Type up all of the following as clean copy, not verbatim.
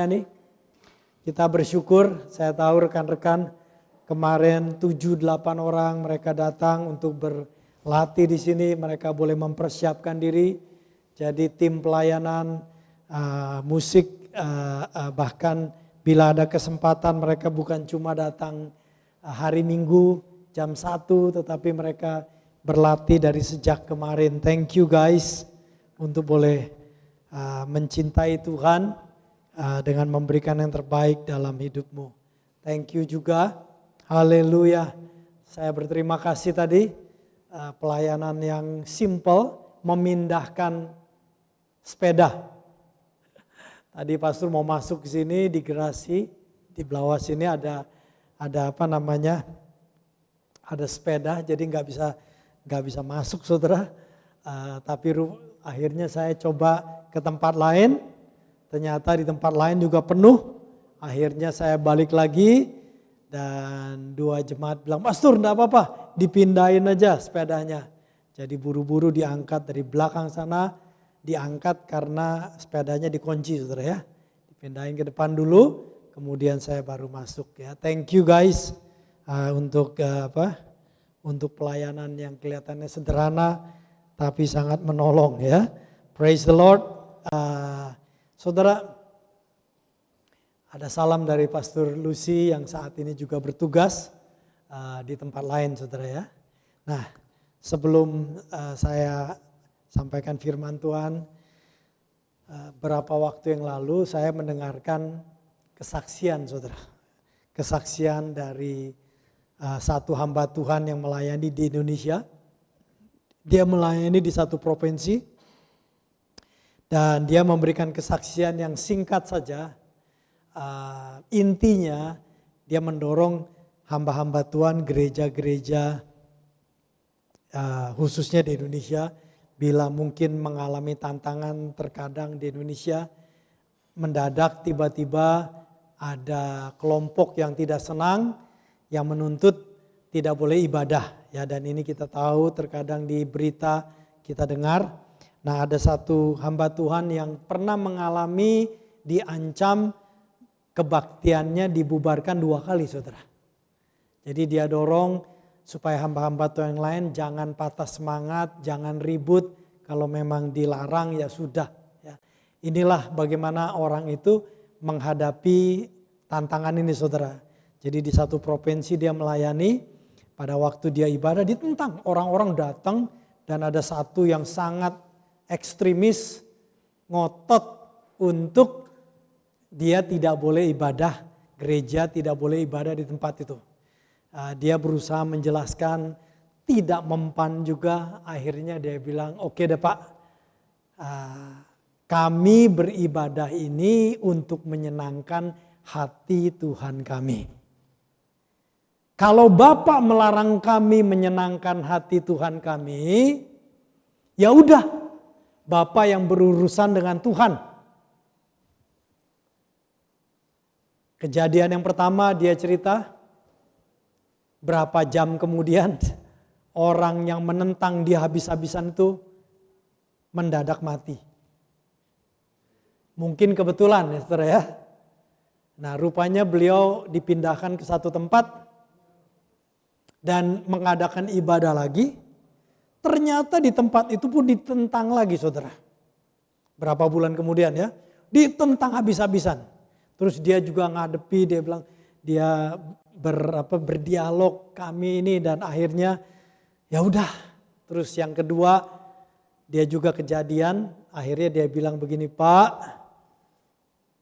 Nih, kita bersyukur, saya tahu rekan-rekan kemarin 7-8 orang mereka datang untuk berlatih di sini, mereka boleh mempersiapkan diri. Jadi tim pelayanan musik bahkan bila ada kesempatan mereka bukan cuma datang hari Minggu jam 1 tetapi mereka berlatih dari sejak kemarin. Thank you guys untuk boleh mencintai Tuhan. Dengan memberikan yang terbaik dalam hidupmu. Thank you juga. Haleluya. Saya berterima kasih tadi pelayanan yang simple memindahkan sepeda. Tadi pastor mau masuk ke sini di gerasi, di bawah sini ada apa namanya? Ada sepeda jadi nggak bisa masuk saudara. Tapi akhirnya saya coba ke tempat lain. Ternyata di tempat lain juga penuh. Akhirnya saya balik lagi dan 2 jemaat bilang, "Pastor, enggak apa-apa, dipindahin aja sepedanya." Jadi buru-buru diangkat dari belakang sana, diangkat karena sepedanya dikunci saudara ya. Dipindahin ke depan dulu, kemudian saya baru masuk ya. Thank you guys untuk untuk pelayanan yang kelihatannya sederhana tapi sangat menolong ya. Praise the Lord. Saudara, ada salam dari Pastor Lucy yang saat ini juga bertugas di tempat lain saudara ya. Nah, sebelum saya sampaikan firman Tuhan, berapa waktu yang lalu saya mendengarkan kesaksian saudara. Kesaksian dari satu hamba Tuhan yang melayani di Indonesia. Dia melayani di satu provinsi. Dan dia memberikan kesaksian yang singkat saja, intinya dia mendorong hamba-hamba Tuhan, gereja-gereja khususnya di Indonesia, bila mungkin mengalami tantangan terkadang di Indonesia, mendadak tiba-tiba ada kelompok yang tidak senang, yang menuntut tidak boleh ibadah. Ya, dan ini kita tahu terkadang di berita kita dengar. Nah, ada satu hamba Tuhan yang pernah mengalami diancam kebaktiannya dibubarkan 2 kali saudara. Jadi dia dorong supaya hamba-hamba Tuhan yang lain jangan patah semangat, jangan ribut, kalau memang dilarang ya sudah. Ya. Inilah bagaimana orang itu menghadapi tantangan ini saudara. Jadi di satu provinsi dia melayani, pada waktu dia ibadah ditentang, orang-orang datang dan ada satu yang sangat ekstremis ngotot untuk dia tidak boleh ibadah, gereja tidak boleh ibadah di tempat itu. Dia berusaha menjelaskan, tidak mempan juga, akhirnya dia bilang, "Oke deh Pak, kami beribadah ini untuk menyenangkan hati Tuhan kami. Kalau Bapak melarang kami menyenangkan hati Tuhan kami, ya udah, Bapak yang berurusan dengan Tuhan." Kejadian yang pertama dia cerita, berapa jam kemudian orang yang menentang dia habis-habisan itu mendadak mati. Mungkin kebetulan ya saudara ya. Nah, rupanya beliau dipindahkan ke satu tempat dan mengadakan ibadah lagi. Ternyata di tempat itu pun ditentang lagi saudara. Berapa bulan kemudian ya, ditentang habis-habisan. Terus dia juga ngadepi, dia bilang dia berdialog kami ini dan akhirnya ya udah. Terus yang kedua dia juga kejadian, akhirnya dia bilang begini, "Pak,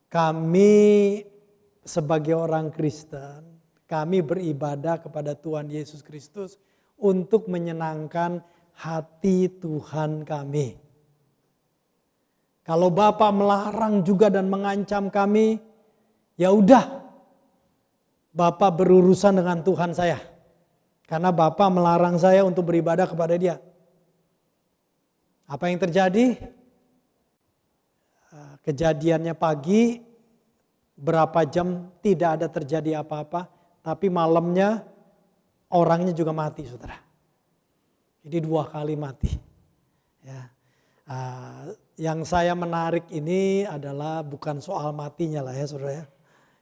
kami sebagai orang Kristen, kami beribadah kepada Tuhan Yesus Kristus untuk menyenangkan hati Tuhan kami. Kalau Bapak melarang juga dan mengancam kami, ya udah, Bapak berurusan dengan Tuhan saya. Karena Bapak melarang saya untuk beribadah kepada Dia." Apa yang terjadi? Kejadiannya pagi, berapa jam tidak ada terjadi apa-apa, tapi malamnya orangnya juga mati saudara. Jadi 2 kali mati. Ya. yang saya menarik ini adalah bukan soal matinya lah ya saudara ya.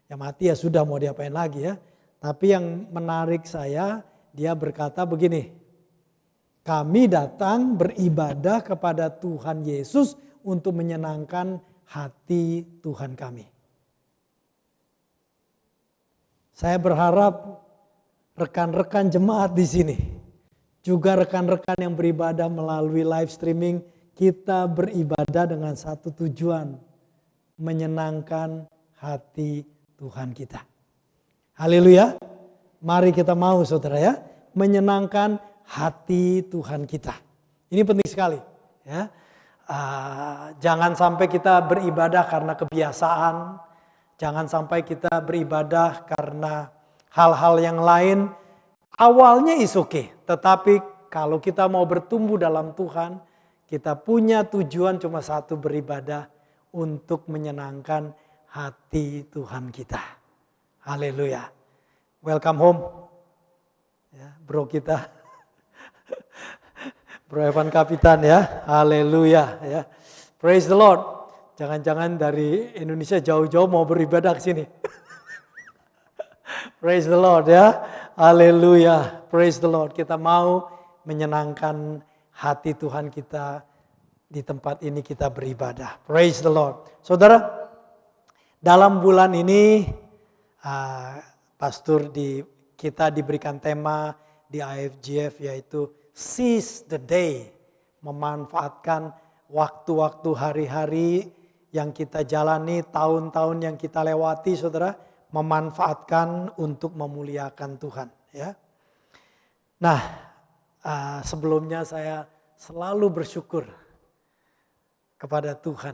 Ya mati ya sudah, mau diapain lagi ya. Tapi yang menarik saya, dia berkata begini. Kami datang beribadah kepada Tuhan Yesus untuk menyenangkan hati Tuhan kami. Saya berharap rekan-rekan jemaat di sini, juga rekan-rekan yang beribadah melalui live streaming, kita beribadah dengan satu tujuan, menyenangkan hati Tuhan kita. Haleluya. Mari kita mau saudara ya, menyenangkan hati Tuhan kita. Ini penting sekali ya. Jangan sampai kita beribadah karena kebiasaan. Jangan sampai kita beribadah karena hal-hal yang lain. Awalnya is okay. Tetapi kalau kita mau bertumbuh dalam Tuhan, kita punya tujuan cuma satu, beribadah untuk menyenangkan hati Tuhan kita. Haleluya. Welcome home. Ya, bro kita. Bro Evan Kapitan ya. Haleluya ya. Praise the Lord. Jangan-jangan dari Indonesia jauh-jauh mau beribadah ke sini. Praise the Lord ya. Haleluya. Praise the Lord. Kita mau menyenangkan hati Tuhan kita. Di tempat ini kita beribadah. Praise the Lord. Saudara, dalam bulan ini pastor kita diberikan tema di IFGF yaitu Seize the Day. Memanfaatkan waktu-waktu hari-hari yang kita jalani, tahun-tahun yang kita lewati saudara. Memanfaatkan untuk memuliakan Tuhan. Ya. Nah sebelumnya saya selalu bersyukur kepada Tuhan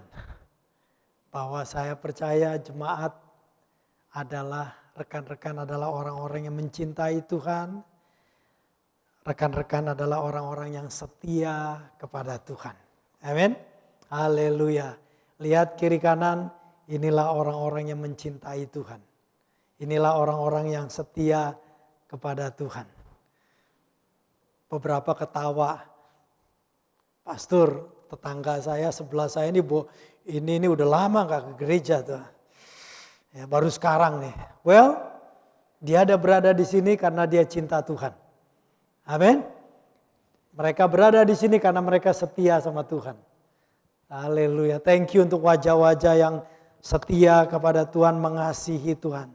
bahwa saya percaya jemaat adalah rekan-rekan adalah orang-orang yang mencintai Tuhan. Rekan-rekan adalah orang-orang yang setia kepada Tuhan. Amin. Haleluya. Lihat kiri kanan, inilah orang-orang yang mencintai Tuhan. Inilah orang-orang yang setia kepada Tuhan. Beberapa ketawa, pastor tetangga saya sebelah saya ini udah lama gak ke gereja tuh. Ya, baru sekarang nih. Well, dia ada berada di sini karena dia cinta Tuhan. Amin. Mereka berada di sini karena mereka setia sama Tuhan. Haleluya. Thank you untuk wajah-wajah yang setia kepada Tuhan, mengasihi Tuhan.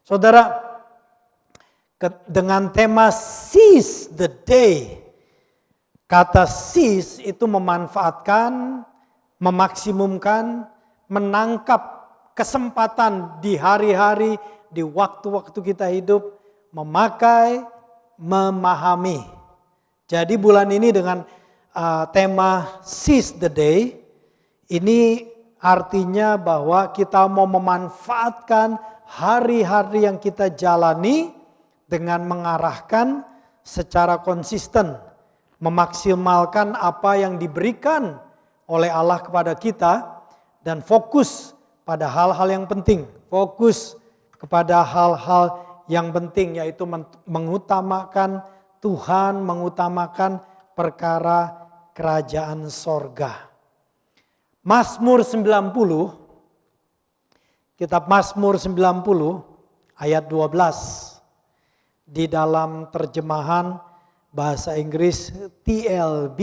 Saudara, dengan tema Seize the Day. Kata seize itu memanfaatkan, memaksimumkan, menangkap kesempatan di hari-hari, di waktu-waktu kita hidup, memakai, memahami. Jadi bulan ini dengan tema Seize the Day, ini artinya bahwa kita mau memanfaatkan hari-hari yang kita jalani dengan mengarahkan secara konsisten. Memaksimalkan apa yang diberikan oleh Allah kepada kita dan fokus pada hal-hal yang penting. Fokus kepada hal-hal yang penting yaitu mengutamakan Tuhan, mengutamakan perkara kerajaan sorga. Mazmur 90, kitab Mazmur 90 ayat 12 di dalam terjemahan bahasa Inggris TLB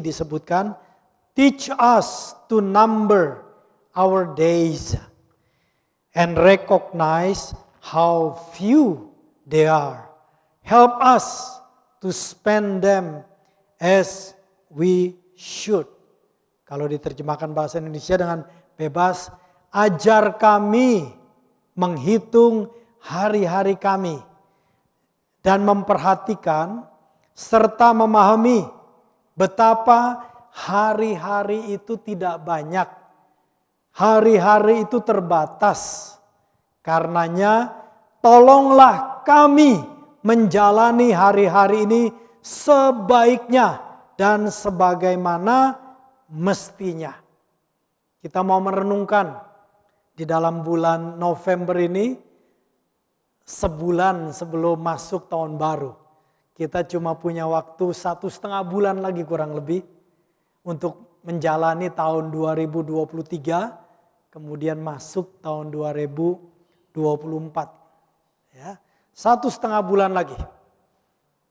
disebutkan, teach us to number our days and recognize how few they are. Help us to spend them as we should. Kalau diterjemahkan bahasa Indonesia dengan bebas, ajar kami menghitung hari-hari kami dan memperhatikan serta memahami betapa hari-hari itu tidak banyak. Hari-hari itu terbatas. Karenanya tolonglah kami menjalani hari-hari ini sebaiknya dan sebagaimana mestinya. Kita mau merenungkan di dalam bulan November ini, sebulan sebelum masuk tahun baru. Kita cuma punya waktu 1,5 bulan lagi kurang lebih untuk menjalani tahun 2023, kemudian masuk tahun 2024. Ya, 1,5 bulan lagi.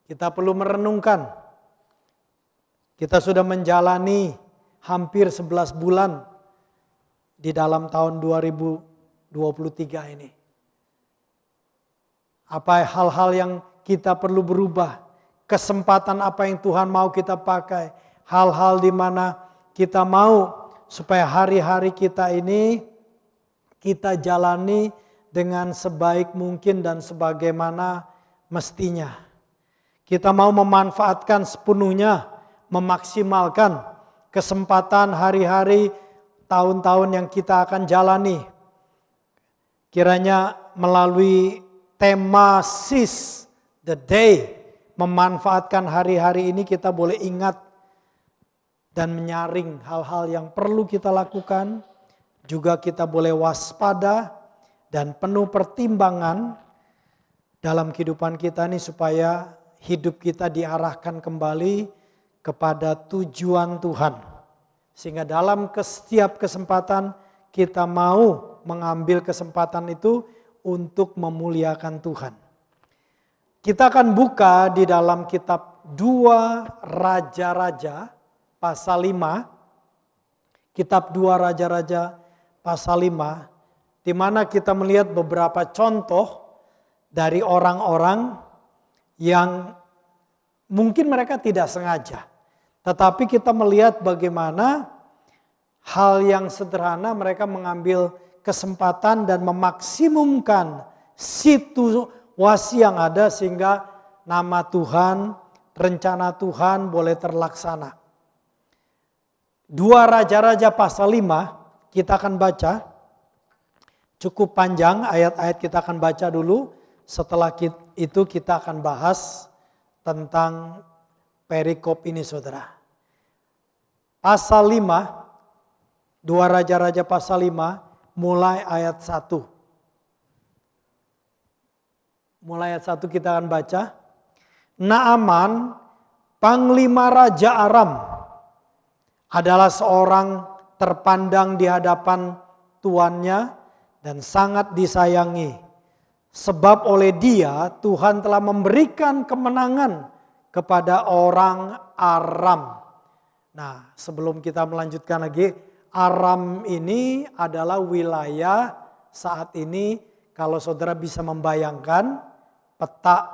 Kita perlu merenungkan. Kita sudah menjalani hampir 11 bulan di dalam tahun 2023 ini. Apa hal-hal yang kita perlu berubah? Kesempatan apa yang Tuhan mau kita pakai? Hal-hal di mana kita mau supaya hari-hari kita ini kita jalani dengan sebaik mungkin dan sebagaimana mestinya. Kita mau memanfaatkan sepenuhnya, memaksimalkan kesempatan hari-hari, tahun-tahun yang kita akan jalani. Kiranya melalui tema Seize the Day, memanfaatkan hari-hari ini kita boleh ingat dan menyaring hal-hal yang perlu kita lakukan. Juga kita boleh waspada dan penuh pertimbangan dalam kehidupan kita ini supaya hidup kita diarahkan kembali kepada tujuan Tuhan. Sehingga dalam setiap kesempatan kita mau mengambil kesempatan itu untuk memuliakan Tuhan. Kita akan buka di dalam kitab 2 Raja-Raja pasal 5. Kitab 2 Raja-Raja pasal 5. Di mana kita melihat beberapa contoh dari orang-orang yang mungkin mereka tidak sengaja. Tetapi kita melihat bagaimana hal yang sederhana mereka mengambil kesempatan dan memaksimumkan situasi yang ada sehingga nama Tuhan, rencana Tuhan boleh terlaksana. 2 Raja-Raja pasal 5 kita akan baca. Cukup panjang ayat-ayat kita akan baca dulu. Setelah itu kita akan bahas tentang perikop ini saudara. Pasal 5, 2 Raja-Raja pasal 5 mulai ayat 1. Mulai ayat 1 kita akan baca. Naaman, panglima Raja Aram, adalah seorang terpandang di hadapan tuannya dan sangat disayangi. Sebab oleh dia Tuhan telah memberikan kemenangan kepada orang Aram. Nah, sebelum kita melanjutkan lagi, Aram ini adalah wilayah saat ini kalau saudara bisa membayangkan peta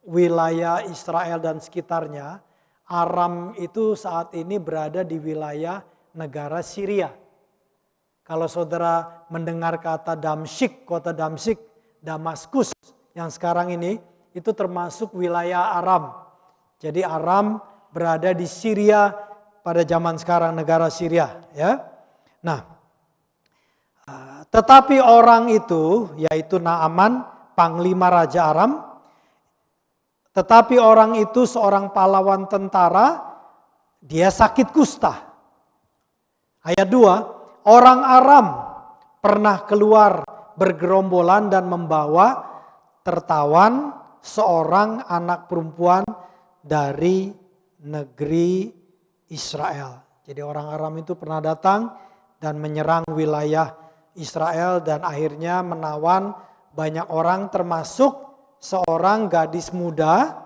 wilayah Israel dan sekitarnya, Aram itu saat ini berada di wilayah negara Syria. Kalau saudara mendengar kata Damsyik, kota Damsyik, Damaskus yang sekarang ini itu termasuk wilayah Aram. Jadi Aram berada di Syria pada zaman sekarang, negara Syria, ya. Nah, tetapi orang itu yaitu Naaman, panglima Raja Aram, tetapi orang itu seorang pahlawan tentara, dia sakit kusta. Ayat 2, orang Aram pernah keluar bergerombolan dan membawa tertawan seorang anak perempuan dari negeri Israel. Jadi orang Aram itu pernah datang dan menyerang wilayah Israel dan akhirnya menawan banyak orang termasuk seorang gadis muda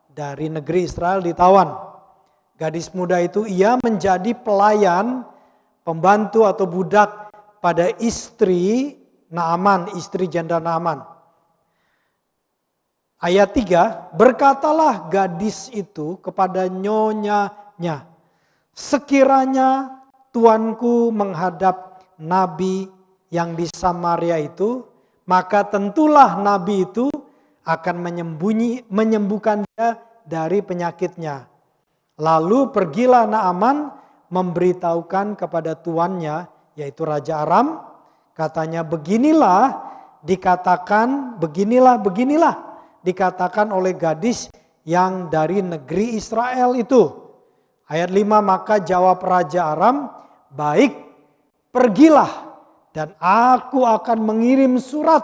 dari negeri Israel ditawan. Gadis muda itu ia menjadi pelayan, pembantu atau budak pada istri Naaman, istri janda Naaman. Ayat 3, berkatalah gadis itu kepada nyonyanya, sekiranya tuanku menghadap nabi yang di Samaria itu, maka tentulah nabi itu akan menyembuhkan dia dari penyakitnya. Lalu pergilah Naaman memberitahukan kepada tuannya, yaitu Raja Aram, katanya beginilah dikatakan oleh gadis yang dari negeri Israel itu. Ayat 5, maka jawab Raja Aram, baik, pergilah dan aku akan mengirim surat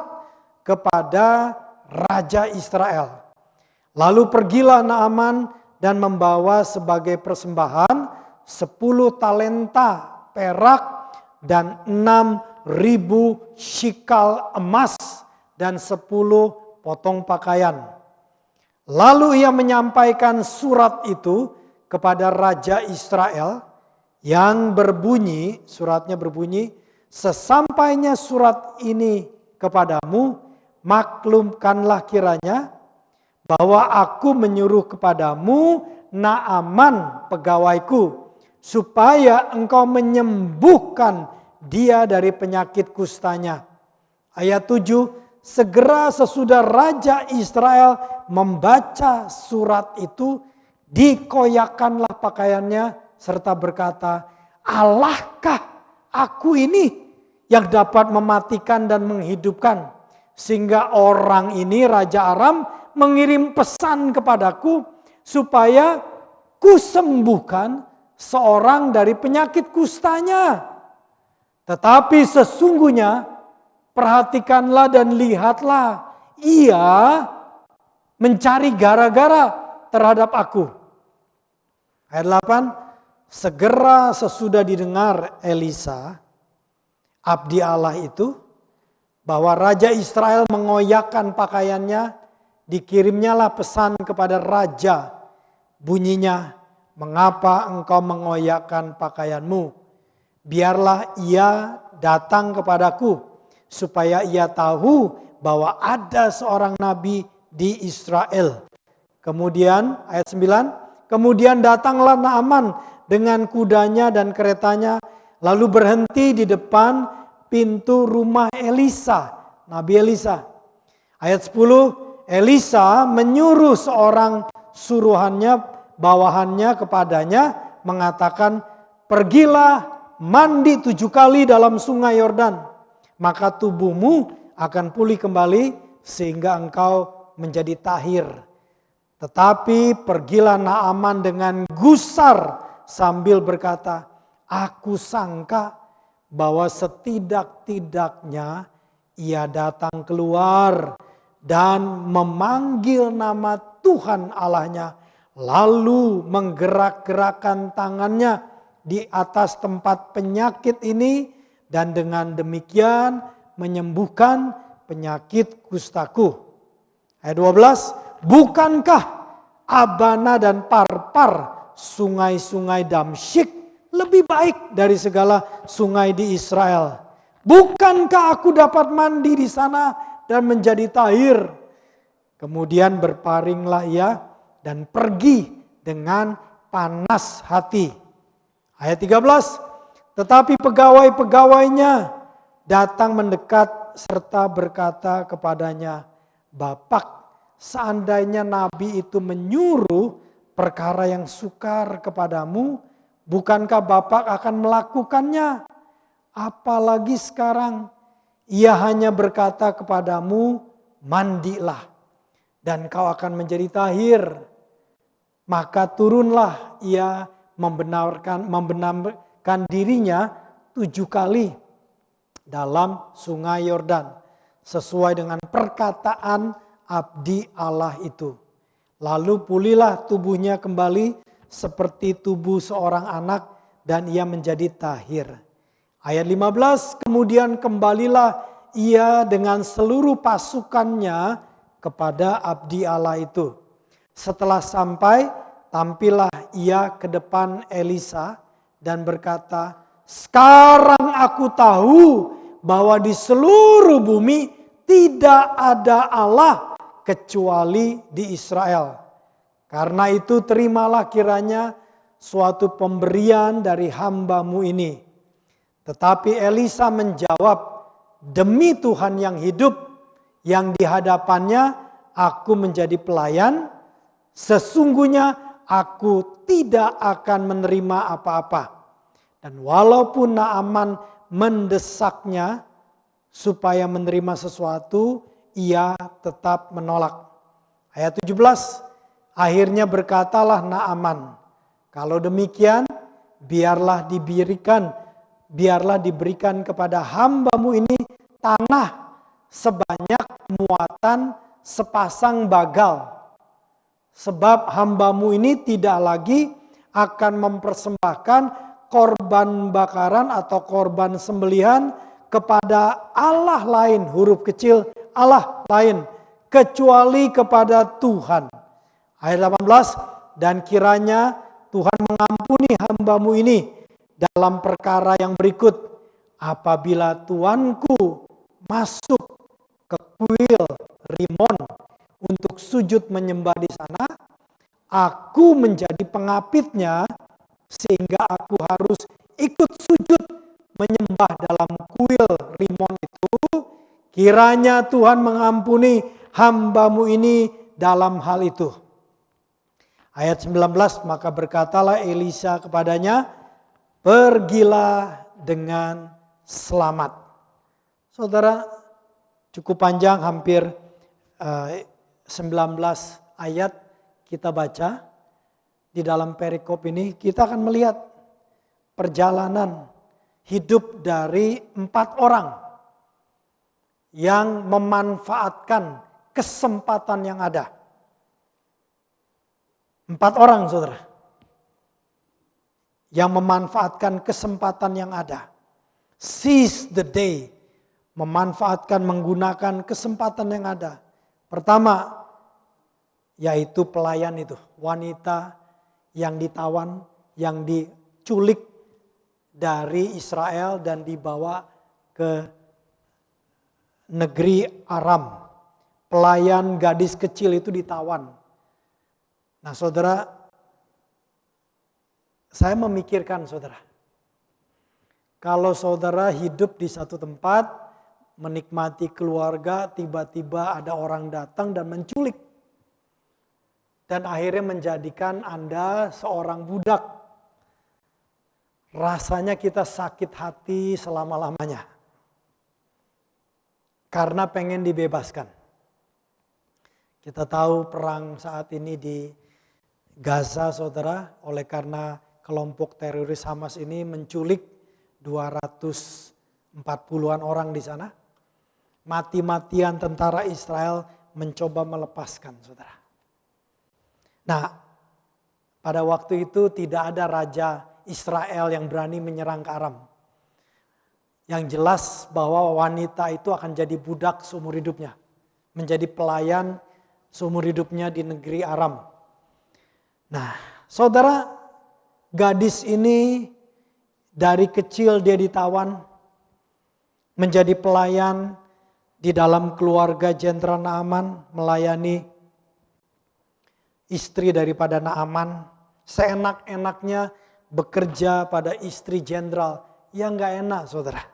kepada Raja Israel. Lalu pergilah Naaman dan membawa sebagai persembahan 10 talenta perak dan 6.000 shikal emas dan 10 potong pakaian. Lalu ia menyampaikan surat itu kepada Raja Israel yang berbunyi, suratnya berbunyi, sesampainya surat ini kepadamu, maklumkanlah kiranya bahwa aku menyuruh kepadamu Naaman pegawaiku, supaya engkau menyembuhkan dia dari penyakit kustanya. Ayat 7, segera sesudah Raja Israel membaca surat itu, dikoyakkanlah pakaiannya serta berkata, Allahkah aku ini yang dapat mematikan dan menghidupkan? Sehingga orang ini, Raja Aram, mengirim pesan kepadaku supaya kusembuhkan seorang dari penyakit kustanya. Tetapi sesungguhnya perhatikanlah dan lihatlah, ia mencari gara-gara terhadap aku. Ayat 8, segera sesudah didengar Elisa, abdi Allah itu, bahwa Raja Israel mengoyakkan pakaiannya, dikirimnyalah pesan kepada raja. Bunyinya, mengapa engkau mengoyakkan pakaianmu? Biarlah ia datang kepadaku, supaya ia tahu bahwa ada seorang nabi di Israel. Kemudian ayat 9, kemudian datanglah Naaman dengan kudanya dan keretanya, lalu berhenti di depan pintu rumah Elisa, Nabi Elisa. Ayat 10, Elisa menyuruh seorang suruhannya, bawahannya kepadanya, mengatakan, pergilah mandi 7 kali dalam sungai Yordan, maka tubuhmu akan pulih kembali sehingga engkau menjadi tahir. Tetapi pergilah Naaman dengan gusar sambil berkata, aku sangka bahwa setidak-tidaknya ia datang keluar dan memanggil nama Tuhan Allahnya, lalu menggerak-gerakkan tangannya di atas tempat penyakit ini, dan dengan demikian menyembuhkan penyakit kustaku. Ayat 12, bukankah Abana dan Parpar, sungai-sungai Damsyik, lebih baik dari segala sungai di Israel? Bukankah aku dapat mandi di sana dan menjadi tahir? Kemudian berparinglah ia dan pergi dengan panas hati. Ayat 13, tetapi pegawai-pegawainya datang mendekat serta berkata kepadanya, Bapak, seandainya nabi itu menyuruh perkara yang sukar kepadamu, bukankah Bapak akan melakukannya? Apalagi sekarang ia hanya berkata kepadamu, mandilah dan kau akan menjadi tahir. Maka turunlah ia membenarkan dirinya 7 kali dalam sungai Yordan, sesuai dengan perkataan abdi Allah itu. Lalu pulihlah tubuhnya kembali seperti tubuh seorang anak dan ia menjadi tahir. Ayat 15, kemudian kembalilah ia dengan seluruh pasukannya kepada abdi Allah itu. Setelah sampai, tampillah ia ke depan Elisa dan berkata, sekarang aku tahu bahwa di seluruh bumi tidak ada Allah kecuali di Israel. Karena itu terimalah kiranya suatu pemberian dari hambamu ini. Tetapi Elisa menjawab, demi Tuhan yang hidup, yang di hadapannya aku menjadi pelayan, sesungguhnya aku tidak akan menerima apa-apa. Dan walaupun Naaman mendesaknya supaya menerima sesuatu, ia tetap menolak. Ayat 17, akhirnya berkatalah Naaman, kalau demikian biarlah diberikan kepada hambamu ini tanah sebanyak muatan sepasang bagal. Sebab hambamu ini tidak lagi akan mempersembahkan korban bakaran atau korban sembelihan kepada Allah lain, huruf kecil Allah lain, kecuali kepada Tuhan. Ayat 18, dan kiranya Tuhan mengampuni hambamu ini dalam perkara yang berikut. Apabila tuanku masuk ke kuil Rimon untuk sujud menyembah di sana, aku menjadi pengapitnya sehingga aku harus ikut sujud menyembah dalam kuil Rimon itu. Kiranya Tuhan mengampuni hambamu ini dalam hal itu. Ayat 19, maka berkatalah Elisa kepadanya, pergilah dengan selamat. Saudara, cukup panjang, hampir 19 ayat kita baca. Di dalam perikop ini kita akan melihat perjalanan hidup dari 4 orang yang memanfaatkan kesempatan yang ada. 4 orang, saudara, yang memanfaatkan kesempatan yang ada. Seize the day, memanfaatkan, menggunakan kesempatan yang ada. Pertama, yaitu pelayan itu, wanita yang ditawan, yang diculik dari Israel dan dibawa ke negeri Aram. Pelayan gadis kecil itu ditawan. Nah, saudara, saya memikirkan, saudara, kalau saudara hidup di satu tempat, menikmati keluarga, tiba-tiba ada orang datang dan menculik. Dan akhirnya menjadikan Anda seorang budak. Rasanya kita sakit hati selama-lamanya. Karena pengen dibebaskan. Kita tahu perang saat ini di Gaza, saudara, oleh karena kelompok teroris Hamas ini menculik 240-an orang di sana. Mati-matian tentara Israel mencoba melepaskan, saudara. Nah, pada waktu itu tidak ada raja Israel yang berani menyerang ke Aram. Yang jelas bahwa wanita itu akan jadi budak seumur hidupnya. Menjadi pelayan seumur hidupnya di negeri Aram. Nah, saudara, gadis ini dari kecil dia ditawan menjadi pelayan di dalam keluarga Jenderal Naaman, melayani istri daripada Naaman. Seenak-enaknya bekerja pada istri jenderal yang gak enak, saudara.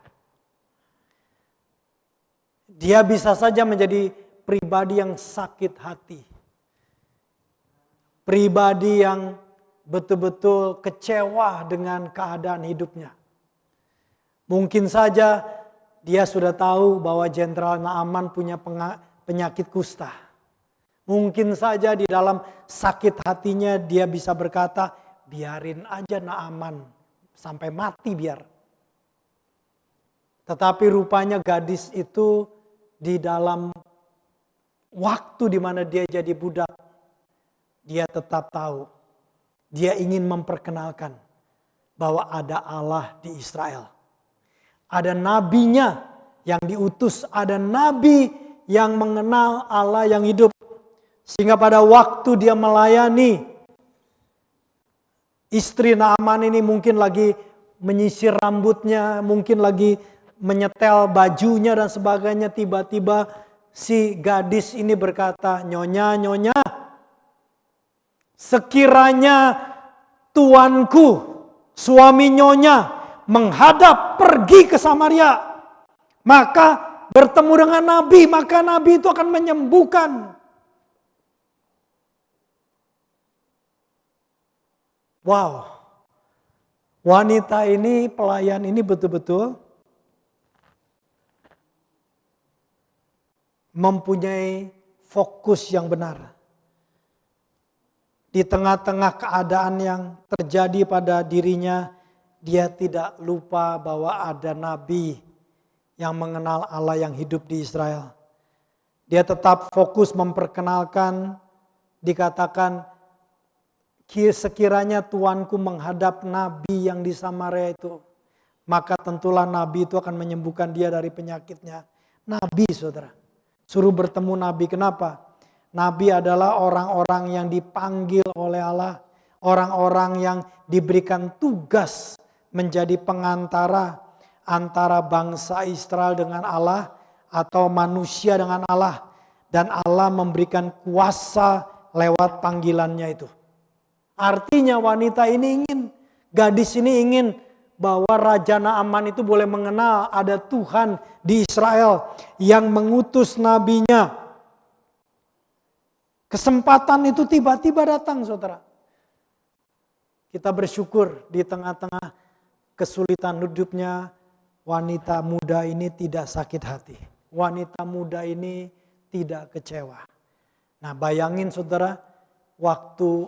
Dia bisa saja menjadi pribadi yang sakit hati. Pribadi yang betul-betul kecewa dengan keadaan hidupnya. Mungkin saja dia sudah tahu bahwa Jenderal Naaman punya penyakit kusta. Mungkin saja di dalam sakit hatinya dia bisa berkata, biarin aja Naaman sampai mati biar. Tetapi rupanya gadis itu di dalam waktu di mana dia jadi budak, dia tetap tahu. Dia ingin memperkenalkan bahwa ada Allah di Israel. Ada nabinya yang diutus, ada nabi yang mengenal Allah yang hidup. Sehingga pada waktu dia melayani, istri Naaman ini mungkin lagi menyisir rambutnya, mungkin lagi menyetel bajunya dan sebagainya. Tiba-tiba si gadis ini berkata, "Nyonya, nyonya, sekiranya tuanku, suami nyonya menghadap pergi ke Samaria, maka bertemu dengan nabi, maka nabi itu akan menyembuhkan." Wow, wanita ini, pelayan ini betul-betul mempunyai fokus yang benar. Di tengah-tengah keadaan yang terjadi pada dirinya, dia tidak lupa bahwa ada nabi yang mengenal Allah yang hidup di Israel. Dia tetap fokus memperkenalkan, dikatakan, sekiranya tuanku menghadap nabi yang di Samaria itu, maka tentulah nabi itu akan menyembuhkan dia dari penyakitnya. Nabi, saudara. Suruh bertemu nabi. Kenapa? Nabi adalah orang-orang yang dipanggil oleh Allah. Orang-orang yang diberikan tugas menjadi pengantara antara bangsa Israel dengan Allah atau manusia dengan Allah. Dan Allah memberikan kuasa lewat panggilannya itu. Artinya wanita ini gadis ini ingin bahwa Raja Naaman itu boleh mengenal ada Tuhan di Israel yang mengutus nabinya. Kesempatan itu tiba-tiba datang, saudara. Kita bersyukur di tengah-tengah kesulitan hidupnya, wanita muda ini tidak sakit hati. Wanita muda ini tidak kecewa. Nah, bayangin saudara, waktu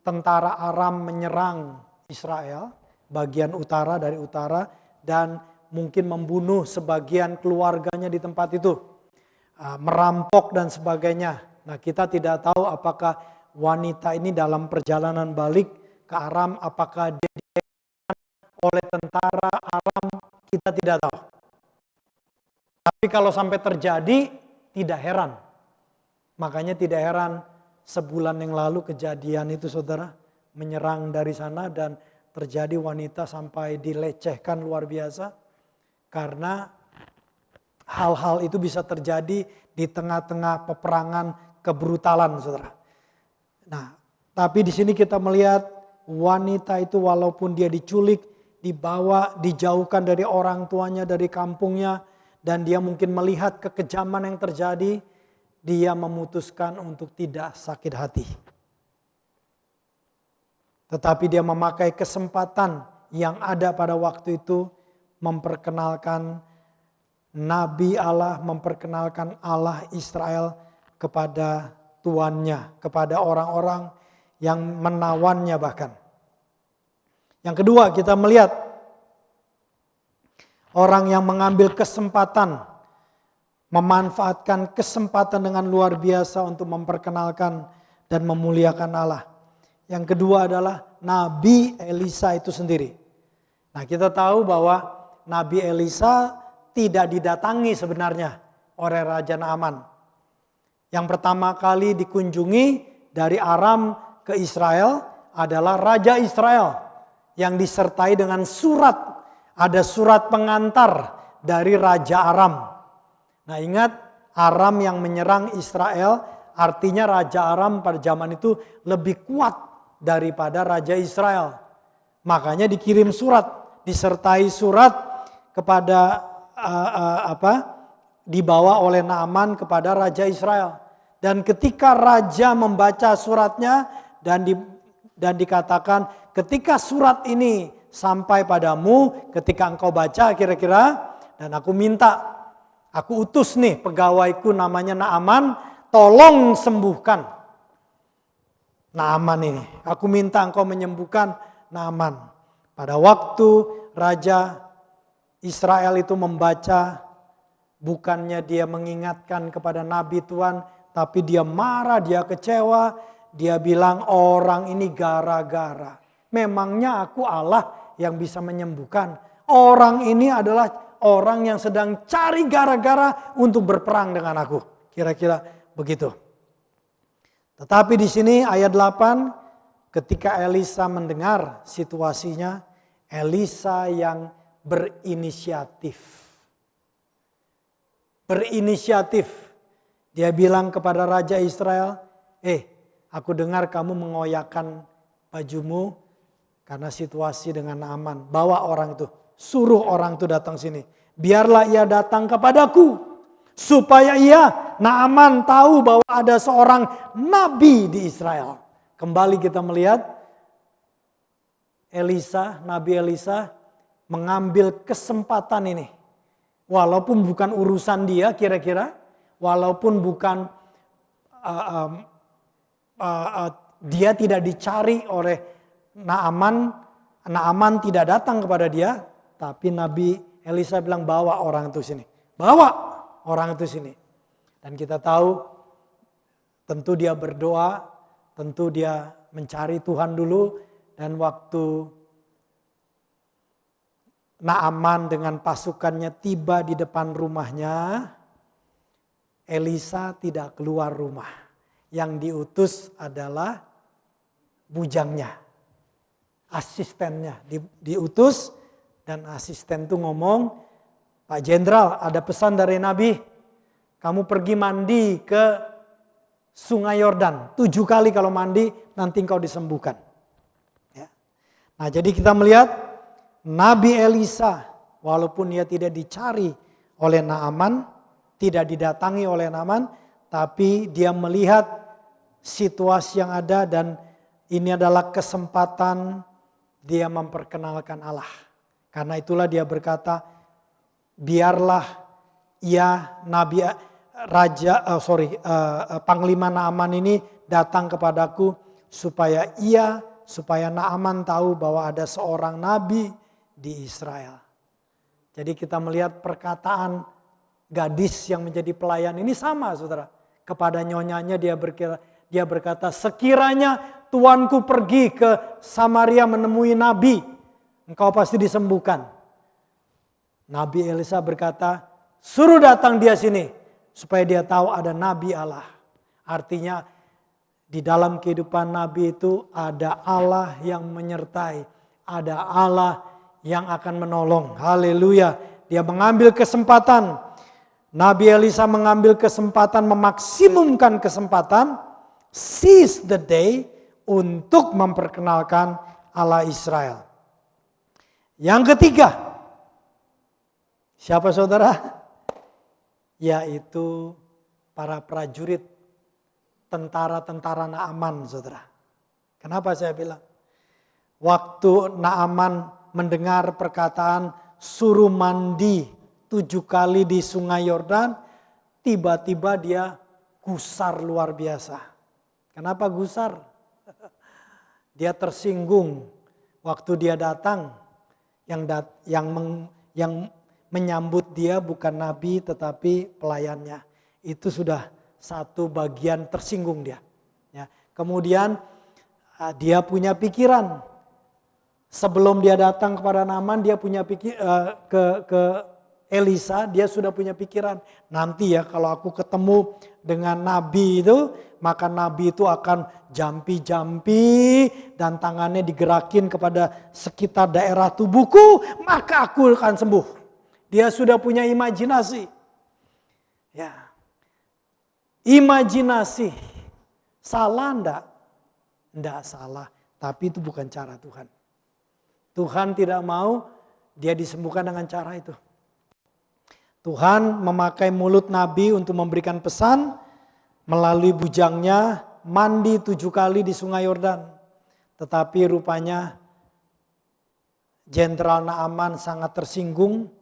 tentara Aram menyerang Israel, bagian utara dari utara, dan mungkin membunuh sebagian keluarganya di tempat itu, merampok dan sebagainya. Nah, kita tidak tahu apakah wanita ini dalam perjalanan balik ke Aram, apakah dia diamankan oleh tentara Aram, kita tidak tahu. Tapi kalau sampai terjadi, tidak heran. Makanya tidak heran sebulan yang lalu kejadian itu, saudara, menyerang dari sana dan terjadi wanita sampai dilecehkan luar biasa. Karena hal-hal itu bisa terjadi di tengah-tengah peperangan kebrutalan, saudara. Nah, tapi di sini kita melihat wanita itu walaupun dia diculik, dibawa, dijauhkan dari orang tuanya, dari kampungnya, dan dia mungkin melihat kekejaman yang terjadi, dia memutuskan untuk tidak sakit hati. Tetapi dia memakai kesempatan yang ada pada waktu itu memperkenalkan Nabi Allah, memperkenalkan Allah Israel kepada tuannya, kepada orang-orang yang menawannya bahkan. Yang kedua, kita melihat orang yang mengambil kesempatan, memanfaatkan kesempatan dengan luar biasa untuk memperkenalkan dan memuliakan Allah. Yang kedua adalah Nabi Elisa itu sendiri. Nah, kita tahu bahwa Nabi Elisa tidak didatangi sebenarnya oleh Raja Naaman. Yang pertama kali dikunjungi dari Aram ke Israel adalah Raja Israel yang disertai dengan surat. Ada surat pengantar dari Raja Aram. Nah, ingat, Aram yang menyerang Israel, artinya Raja Aram pada zaman itu lebih kuat daripada Raja Israel. Makanya dikirim surat, disertai surat kepada dibawa oleh Naaman kepada Raja Israel. Dan ketika raja membaca suratnya dan dikatakan, ketika surat ini sampai padamu, ketika engkau baca kira-kira, dan aku minta, aku utus nih pegawaiku namanya Naaman, tolong sembuhkan Naaman ini. Aku minta engkau menyembuhkan Naaman. Pada waktu Raja Israel itu membaca, bukannya dia mengingatkan kepada Nabi Tuhan, tapi dia marah, dia kecewa, dia bilang orang ini gara-gara. Memangnya aku Allah yang bisa menyembuhkan. Orang ini adalah orang yang sedang cari gara-gara untuk berperang dengan aku. Kira-kira begitu. Tetapi di sini ayat 8, ketika Elisa mendengar situasinya, Elisa yang berinisiatif. Berinisiatif. Dia bilang kepada Raja Israel, aku dengar kamu mengoyakkan bajumu karena situasi dengan Naaman. Bawa orang itu, suruh orang itu datang sini. Biarlah ia datang kepadaku, supaya Naaman tahu bahwa ada seorang nabi di Israel. Kembali kita melihat Nabi Elisa mengambil kesempatan ini. Walaupun bukan urusan dia kira-kira, walaupun bukan dia tidak dicari oleh Naaman tidak datang kepada dia, tapi Nabi Elisa bilang bawa orang itu sini. Bawa orang itu sini. Dan kita tahu tentu dia berdoa, tentu dia mencari Tuhan dulu, dan waktu Naaman dengan pasukannya tiba di depan rumahnya, Elisa tidak keluar rumah. Yang diutus adalah bujangnya, asistennya diutus, dan asisten tuh ngomong, Pak Jenderal, ada pesan dari Nabi, kamu pergi mandi ke Sungai Yordan 7 kali, kalau mandi nanti engkau disembuhkan. Ya. Nah, jadi kita melihat Nabi Elisa, walaupun dia tidak dicari oleh Naaman, tidak didatangi oleh Naaman, tapi dia melihat situasi yang ada, dan ini adalah kesempatan dia memperkenalkan Allah. Karena itulah dia berkata, biarlah ia Panglima Naaman ini datang kepadaku, supaya Naaman tahu bahwa ada seorang nabi di Israel. Jadi kita melihat perkataan gadis yang menjadi pelayan ini sama, saudara. Kepada nyonyanya dia berkata, sekiranya tuanku pergi ke Samaria menemui nabi, engkau pasti disembuhkan. Nabi Elisa berkata, suruh datang dia sini, supaya dia tahu ada nabi Allah. Artinya di dalam kehidupan nabi itu ada Allah yang menyertai, ada Allah yang akan menolong. Haleluya. Dia mengambil kesempatan. Nabi Elisa mengambil kesempatan, memaksimumkan kesempatan, seize the day, untuk memperkenalkan Allah Israel. Yang ketiga, siapa saudara? Yaitu para prajurit, tentara-tentara Naaman, saudara. Kenapa saya bilang? Waktu Naaman mendengar perkataan suruh mandi 7 kali di Sungai Yordan, tiba-tiba dia gusar luar biasa. Kenapa gusar? Dia tersinggung waktu dia datang, yang menyambut dia bukan nabi tetapi pelayannya. Itu sudah satu bagian tersinggung dia. Ya. Kemudian dia punya pikiran. Sebelum dia datang kepada Naaman, dia punya ke Elisa, dia sudah punya pikiran. Nanti ya kalau aku ketemu dengan nabi itu, maka nabi itu akan jampi-jampi dan tangannya digerakin kepada sekitar daerah tubuhku, maka aku akan sembuh. Dia sudah punya imajinasi. Ya. Imajinasi. Salah enggak? Enggak salah, tapi itu bukan cara Tuhan. Tuhan tidak mau dia disembuhkan dengan cara itu. Tuhan memakai mulut nabi untuk memberikan pesan melalui bujangnya, mandi 7 kali di Sungai Yordan. Tetapi rupanya Jenderal Naaman sangat tersinggung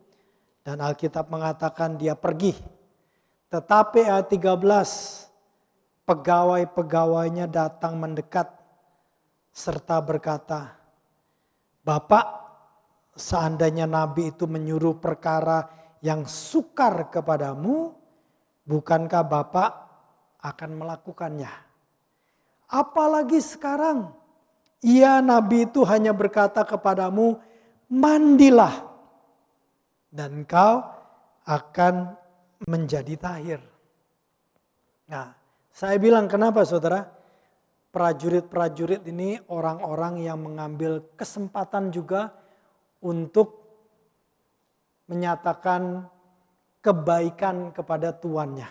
dan Alkitab mengatakan dia pergi. Tetapi ayat 13, pegawai-pegawainya datang mendekat serta berkata, Bapak, seandainya nabi itu menyuruh perkara yang sukar kepadamu, bukankah Bapak akan melakukannya? Apalagi sekarang, nabi itu hanya berkata kepadamu, mandilah, dan kau akan menjadi tahir. Nah, saya bilang kenapa saudara? Prajurit-prajurit ini orang-orang yang mengambil kesempatan juga untuk menyatakan kebaikan kepada tuannya.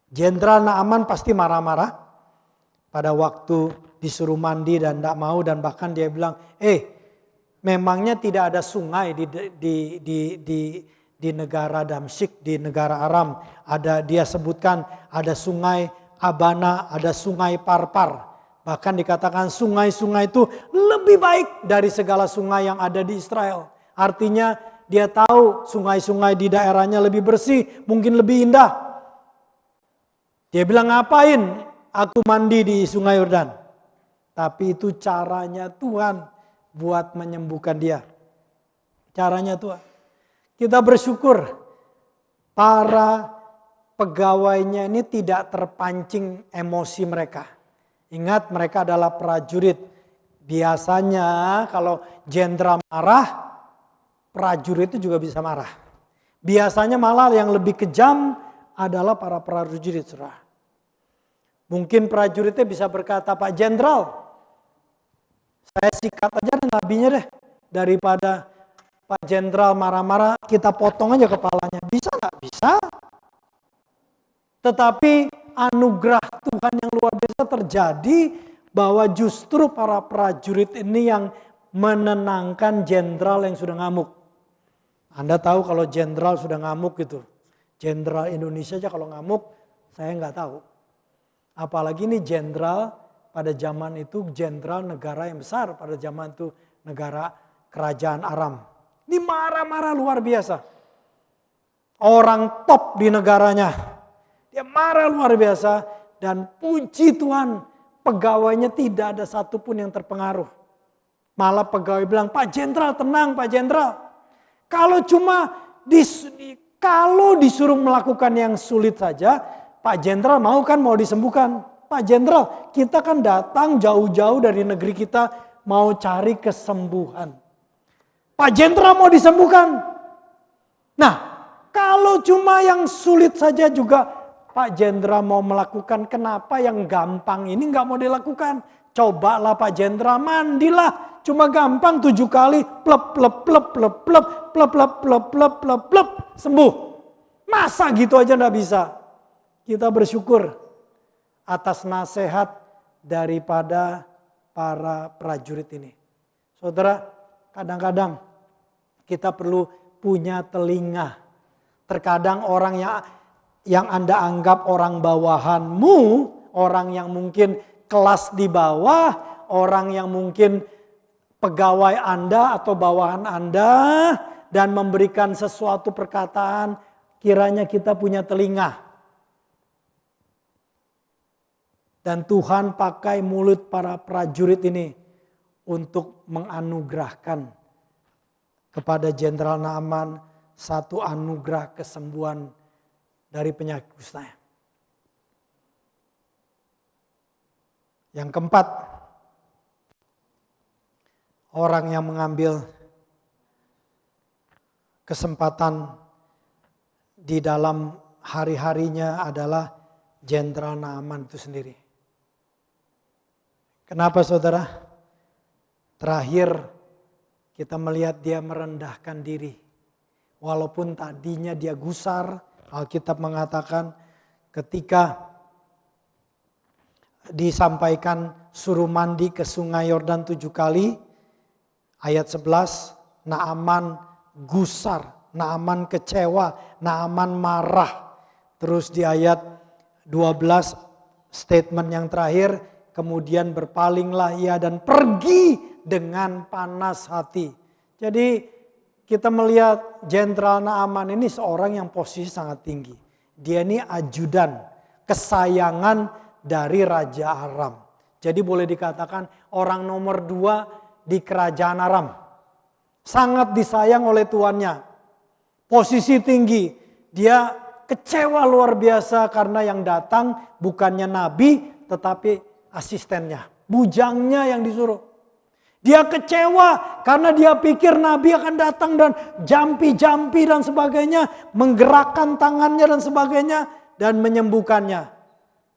Jenderal Naaman pasti marah-marah pada waktu disuruh mandi dan tidak mau, dan bahkan dia bilang, memangnya tidak ada sungai di negara Damsyik, di negara Aram. Dia sebutkan ada sungai Abana, ada sungai Parpar. Bahkan dikatakan sungai-sungai itu lebih baik dari segala sungai yang ada di Israel. Artinya dia tahu sungai-sungai di daerahnya lebih bersih, mungkin lebih indah. Dia bilang, ngapain aku mandi di Sungai Yordan? Tapi itu caranya Tuhan buat menyembuhkan dia. Caranya Tuhan. Kita bersyukur para pegawainya ini tidak terpancing emosi mereka. Ingat mereka adalah prajurit. Biasanya kalau jenderal marah, prajurit itu juga bisa marah. Biasanya malah yang lebih kejam adalah para prajurit, saudara. Mungkin prajuritnya bisa berkata, Pak Jenderal, saya sikat aja nabinya deh. Daripada Pak Jenderal marah-marah, kita potong aja kepalanya. Bisa nggak? Bisa. Tetapi anugerah Tuhan yang luar biasa terjadi bahwa justru para prajurit ini yang menenangkan jenderal yang sudah ngamuk. Anda tahu kalau jenderal sudah ngamuk gitu. Jenderal Indonesia aja kalau ngamuk, saya nggak tahu. Apalagi ini jenderal pada zaman itu, jenderal negara yang besar pada zaman itu, negara kerajaan Aram. Ini marah-marah luar biasa. Orang top di negaranya. Dia marah luar biasa dan puji Tuhan pegawainya tidak ada satupun yang terpengaruh. Malah pegawai bilang, Pak Jenderal tenang Pak Jenderal. Kalau disuruh melakukan yang sulit saja, Pak Jenderal mau kan mau disembuhkan. Pak Jenderal, kita kan datang jauh-jauh dari negeri kita mau cari kesembuhan. Pak Jenderal mau disembuhkan. Nah, kalau cuma yang sulit saja juga Pak Jenderal mau melakukan, kenapa yang gampang ini nggak mau dilakukan? Cobalah Pak Jenderal, mandilah. Cuma gampang 7 kali, plep, plep, plep, plep, plep, plep, plep, plep, plep, plep, plep, sembuh. Masa gitu aja nggak bisa? Kita bersyukur atas nasihat daripada para prajurit ini. Saudara, kadang-kadang kita perlu punya telinga. Terkadang orang yang Anda anggap orang bawahanmu, orang yang mungkin kelas di bawah, orang yang mungkin pegawai Anda atau bawahan Anda dan memberikan sesuatu perkataan, kiranya kita punya telinga. Dan Tuhan pakai mulut para prajurit ini untuk menganugerahkan kepada Jenderal Naaman satu anugerah kesembuhan dari penyakit kustanya. Yang keempat, orang yang mengambil kesempatan di dalam hari-harinya adalah Jenderal Naaman itu sendiri. Kenapa saudara? Terakhir kita melihat dia merendahkan diri. Walaupun tadinya dia gusar, Alkitab mengatakan ketika disampaikan suruh mandi ke sungai Yordan 7 kali. Ayat 11, Naaman gusar, Naaman kecewa, Naaman marah. Terus di ayat 12 statement yang terakhir, kemudian berpalinglah ia dan pergi dengan panas hati. Jadi kita melihat Jenderal Naaman ini seorang yang posisi sangat tinggi. Dia ini ajudan, kesayangan dari Raja Aram. Jadi boleh dikatakan orang nomor 2 di kerajaan Aram. Sangat disayang oleh tuannya. Posisi tinggi. Dia kecewa luar biasa karena yang datang bukannya nabi tetapi asistennya, bujangnya yang disuruh. Dia kecewa karena dia pikir nabi akan datang dan jampi-jampi dan sebagainya, menggerakkan tangannya dan sebagainya dan menyembuhkannya.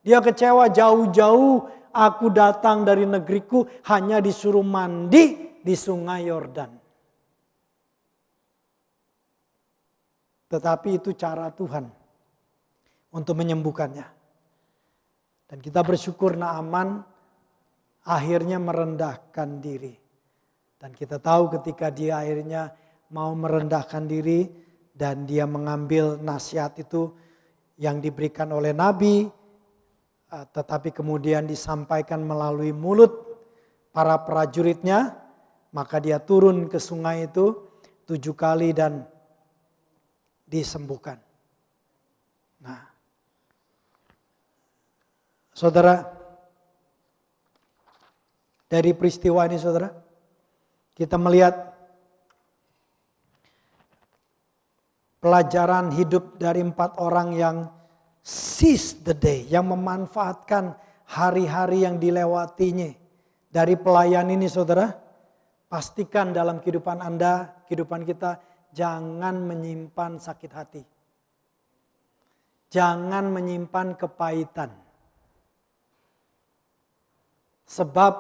Dia kecewa, jauh-jauh aku datang dari negeriku hanya disuruh mandi di sungai Yordan. Tetapi itu cara Tuhan untuk menyembuhkannya. Dan kita bersyukur Naaman akhirnya merendahkan diri. Dan kita tahu ketika dia akhirnya mau merendahkan diri dan dia mengambil nasihat itu yang diberikan oleh Nabi, tetapi kemudian disampaikan melalui mulut para prajuritnya, maka dia turun ke sungai itu 7 kali dan disembuhkan. Nah, saudara, dari peristiwa ini saudara, kita melihat pelajaran hidup dari 4 orang yang seize the day, yang memanfaatkan hari-hari yang dilewatinya dari pelayan ini saudara, pastikan dalam kehidupan Anda, kehidupan kita, jangan menyimpan sakit hati. Jangan menyimpan kepahitan. Sebab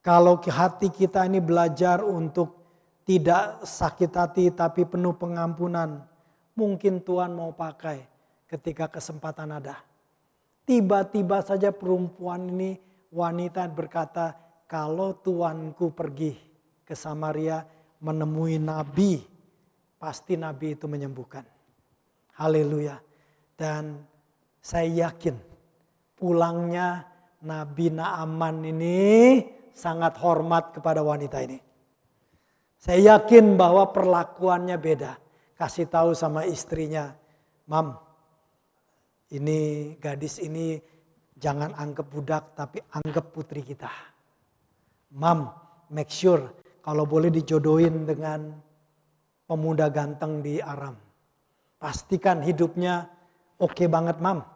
kalau hati kita ini belajar untuk tidak sakit hati tapi penuh pengampunan, mungkin Tuhan mau pakai ketika kesempatan ada. Tiba-tiba saja perempuan ini, wanita berkata, kalau tuanku pergi ke Samaria menemui nabi, pasti nabi itu menyembuhkan. Haleluya. Dan saya yakin pulangnya Nabi Naaman ini sangat hormat kepada wanita ini. Saya yakin bahwa perlakuannya beda. Kasih tahu sama istrinya, Mam, ini gadis ini jangan anggap budak tapi anggap putri kita. Mam, make sure kalau boleh dijodohin dengan pemuda ganteng di Aram. Pastikan hidupnya oke banget, Mam.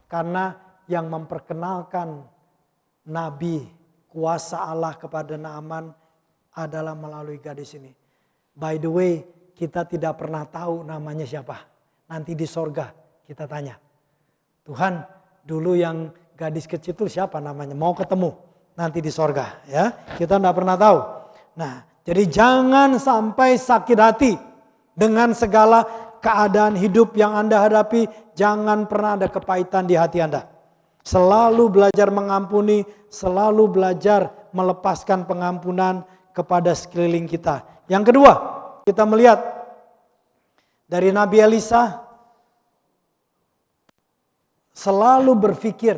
Karena yang memperkenalkan Nabi kuasa Allah kepada Naaman adalah melalui gadis ini. By the way, kita tidak pernah tahu namanya siapa. Nanti di sorga kita tanya. Tuhan, dulu yang gadis kecil itu siapa namanya? Mau ketemu nanti di sorga. Ya, kita tidak pernah tahu. Nah, jadi jangan sampai sakit hati dengan segala keadaan hidup yang Anda hadapi. Jangan pernah ada kepahitan di hati Anda. Selalu belajar mengampuni, selalu belajar melepaskan pengampunan kepada sekeliling kita. Yang kedua, kita melihat dari Nabi Elisa selalu berpikir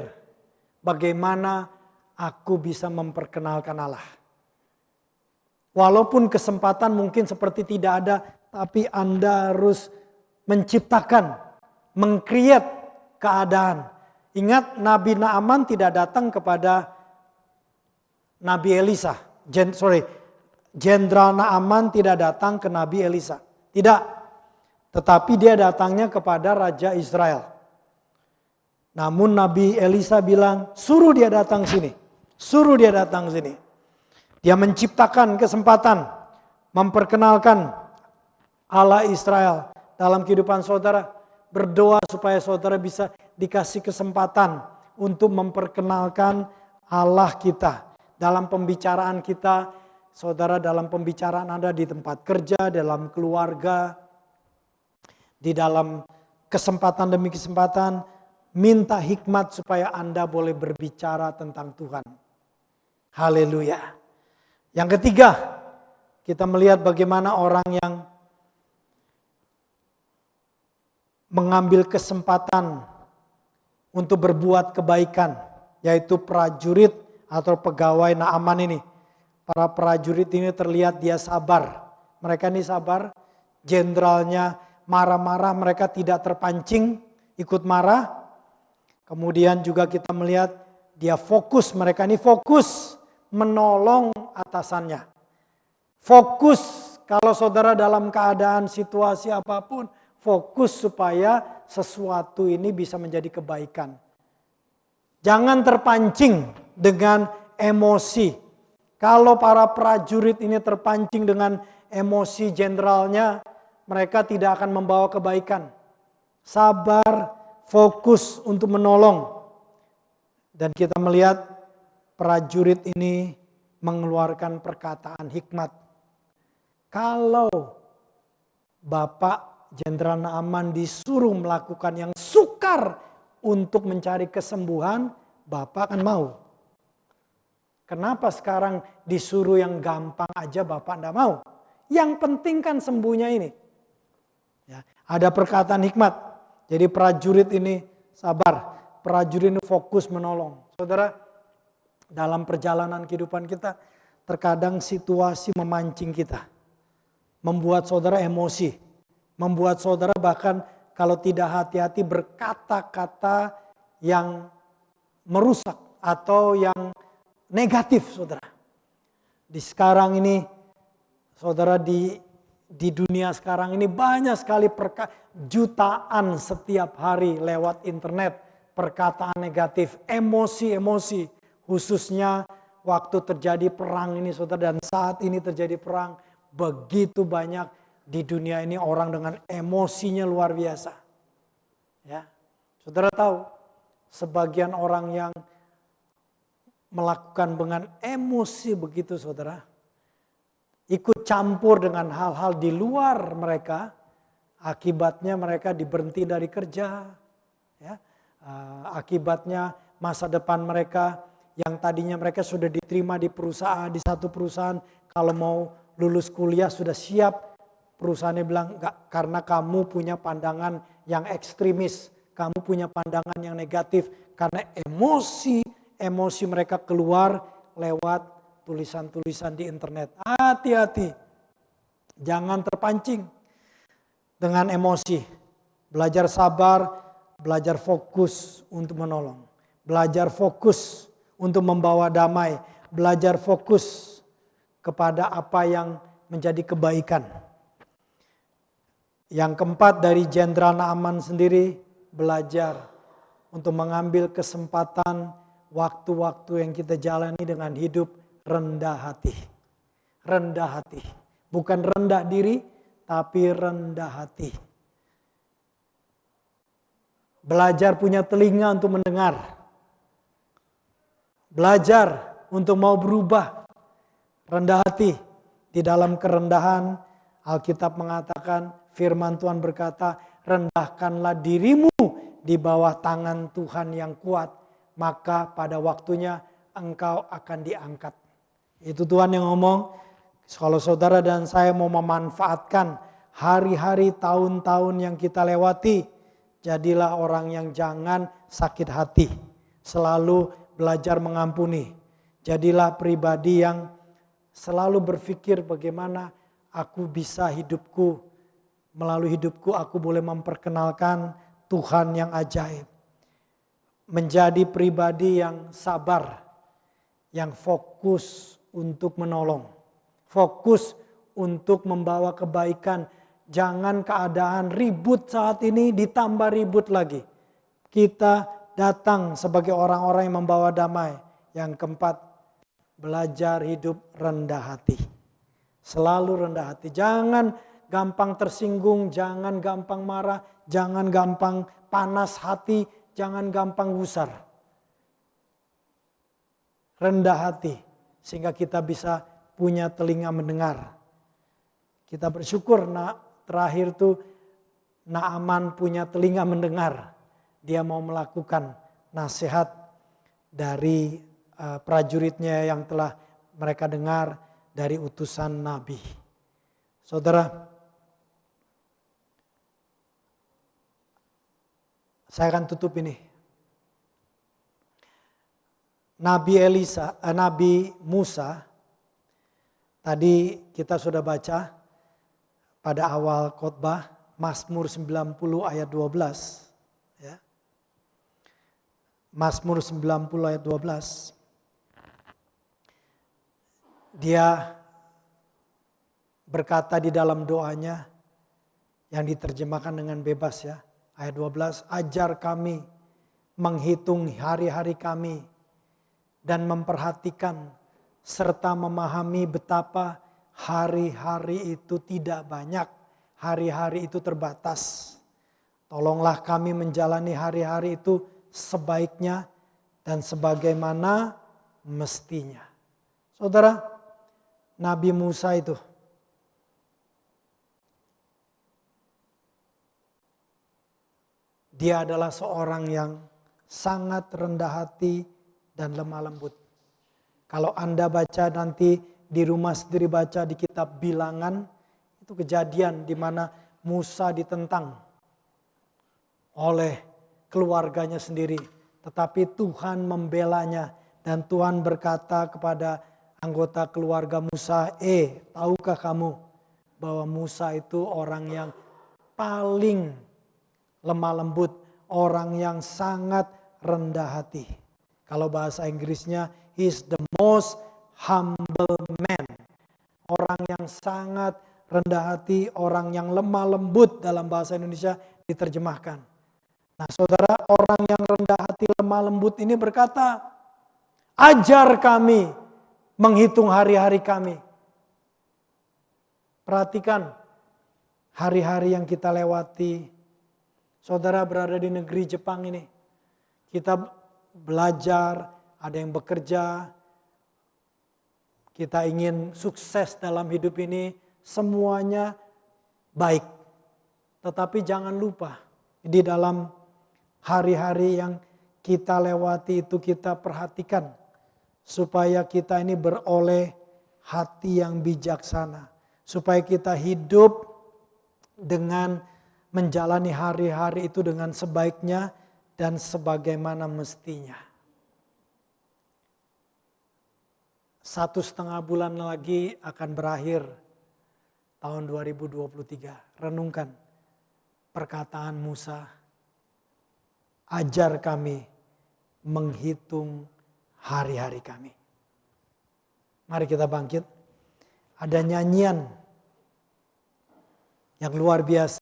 bagaimana aku bisa memperkenalkan Allah. Walaupun kesempatan mungkin seperti tidak ada, tapi Anda harus menciptakan, meng-create keadaan. Ingat, Nabi Naaman tidak datang kepada Nabi Elisa. Jenderal Naaman tidak datang ke Nabi Elisa. Tidak. Tetapi dia datangnya kepada Raja Israel. Namun Nabi Elisa bilang, suruh dia datang sini. Suruh dia datang sini. Dia menciptakan kesempatan memperkenalkan Allah Israel dalam kehidupan saudara. Berdoa supaya saudara bisa dikasih kesempatan untuk memperkenalkan Allah kita. Dalam pembicaraan kita, saudara, dalam pembicaraan Anda di tempat kerja, dalam keluarga, di dalam kesempatan demi kesempatan, minta hikmat supaya Anda boleh berbicara tentang Tuhan. Haleluya. Yang ketiga, kita melihat bagaimana orang yang mengambil kesempatan untuk berbuat kebaikan, yaitu prajurit atau pegawai Naaman ini. Para prajurit ini terlihat dia sabar. Mereka ini sabar, jenderalnya marah-marah, mereka tidak terpancing ikut marah. Kemudian juga kita melihat dia fokus, mereka ini fokus menolong atasannya. Fokus kalau saudara dalam keadaan situasi apapun, fokus supaya sesuatu ini bisa menjadi kebaikan. Jangan terpancing dengan emosi. Kalau para prajurit ini terpancing dengan emosi jenderalnya, mereka tidak akan membawa kebaikan. Sabar, fokus untuk menolong. Dan kita melihat prajurit ini mengeluarkan perkataan hikmat. Kalau Bapak Jenderal Naaman disuruh melakukan yang sukar untuk mencari kesembuhan, Bapak akan mau. Kenapa sekarang disuruh yang gampang aja Bapak tidak mau? Yang penting kan sembuhnya ini. Ya, ada perkataan hikmat. Jadi prajurit ini sabar. Prajurit ini fokus menolong. Saudara, dalam perjalanan kehidupan kita, terkadang situasi memancing kita. Membuat saudara emosi. Membuat saudara bahkan kalau tidak hati-hati berkata-kata yang merusak atau yang negatif saudara. Di sekarang ini saudara di dunia sekarang ini banyak sekali jutaan setiap hari lewat internet, perkataan negatif, emosi-emosi, khususnya waktu terjadi perang ini saudara, dan saat ini terjadi perang, begitu banyak di dunia ini orang dengan emosinya luar biasa. Ya, saudara tahu, sebagian orang yang melakukan dengan emosi begitu saudara, ikut campur dengan hal-hal di luar mereka, akibatnya mereka diberhenti dari kerja, ya. Akibatnya masa depan mereka yang tadinya mereka sudah diterima di perusahaan, di satu perusahaan, kalau mau lulus kuliah sudah siap, perusahaannya bilang enggak, karena kamu punya pandangan yang ekstremis, kamu punya pandangan yang negatif, karena emosi mereka keluar lewat tulisan-tulisan di internet. Hati-hati, jangan terpancing dengan emosi. Belajar sabar, belajar fokus untuk menolong. Belajar fokus untuk membawa damai. Belajar fokus kepada apa yang menjadi kebaikan. Yang keempat dari Jenderal Naaman sendiri, belajar untuk mengambil kesempatan waktu-waktu yang kita jalani dengan hidup rendah hati. Rendah hati. Bukan rendah diri, tapi rendah hati. Belajar punya telinga untuk mendengar. Belajar untuk mau berubah. Rendah hati. Di dalam kerendahan, Alkitab mengatakan, firman Tuhan berkata, rendahkanlah dirimu di bawah tangan Tuhan yang kuat. Maka pada waktunya engkau akan diangkat. Itu Tuhan yang ngomong. Kalau saudara dan saya mau memanfaatkan hari-hari, tahun-tahun yang kita lewati, jadilah orang yang jangan sakit hati. Selalu belajar mengampuni. Jadilah pribadi yang selalu berpikir bagaimana aku bisa hidupku, melalui hidupku aku boleh memperkenalkan Tuhan yang ajaib. Menjadi pribadi yang sabar, yang fokus untuk menolong. Fokus untuk membawa kebaikan. Jangan keadaan ribut saat ini ditambah ribut lagi. Kita datang sebagai orang-orang yang membawa damai. Yang keempat, belajar hidup rendah hati. Selalu rendah hati. Jangan gampang tersinggung, jangan gampang marah, jangan gampang panas hati, jangan gampang gusar. Rendah hati sehingga kita bisa punya telinga mendengar. Kita bersyukur terakhir tuh Naaman punya telinga mendengar. Dia mau melakukan nasihat dari prajuritnya yang telah mereka dengar dari utusan Nabi. Saudara, saya akan tutup ini. Nabi Musa, tadi kita sudah baca pada awal khotbah, Mazmur 90 ayat 12. Ya. Mazmur 90 ayat 12. Dia berkata di dalam doanya yang diterjemahkan dengan bebas ya. Ayat 12, ajar kami menghitung hari-hari kami dan memperhatikan serta memahami betapa hari-hari itu tidak banyak, hari-hari itu terbatas. Tolonglah kami menjalani hari-hari itu sebaiknya dan sebagaimana mestinya. Saudara, Nabi Musa itu dia adalah seorang yang sangat rendah hati dan lemah lembut. Kalau Anda baca nanti di rumah sendiri baca di kitab Bilangan, itu kejadian di mana Musa ditentang oleh keluarganya sendiri. Tetapi Tuhan membelanya dan Tuhan berkata kepada anggota keluarga Musa, tahukah kamu bahwa Musa itu orang yang paling lemah lembut, orang yang sangat rendah hati. Kalau bahasa Inggrisnya, he is the most humble man. Orang yang sangat rendah hati, orang yang lemah lembut dalam bahasa Indonesia diterjemahkan. Nah saudara, orang yang rendah hati lemah lembut ini berkata, ajar kami menghitung hari-hari kami. Perhatikan hari-hari yang kita lewati. Saudara berada di negeri Jepang ini. Kita belajar, ada yang bekerja. Kita ingin sukses dalam hidup ini. Semuanya baik. Tetapi jangan lupa, di dalam hari-hari yang kita lewati itu kita perhatikan. Supaya kita ini beroleh hati yang bijaksana. Supaya kita hidup dengan menjalani hari-hari itu dengan sebaiknya dan sebagaimana mestinya. 1,5 bulan lagi akan berakhir tahun 2023. Renungkan perkataan Musa. Ajar kami menghitung hari-hari kami. Mari kita bangkit. Ada nyanyian yang luar biasa.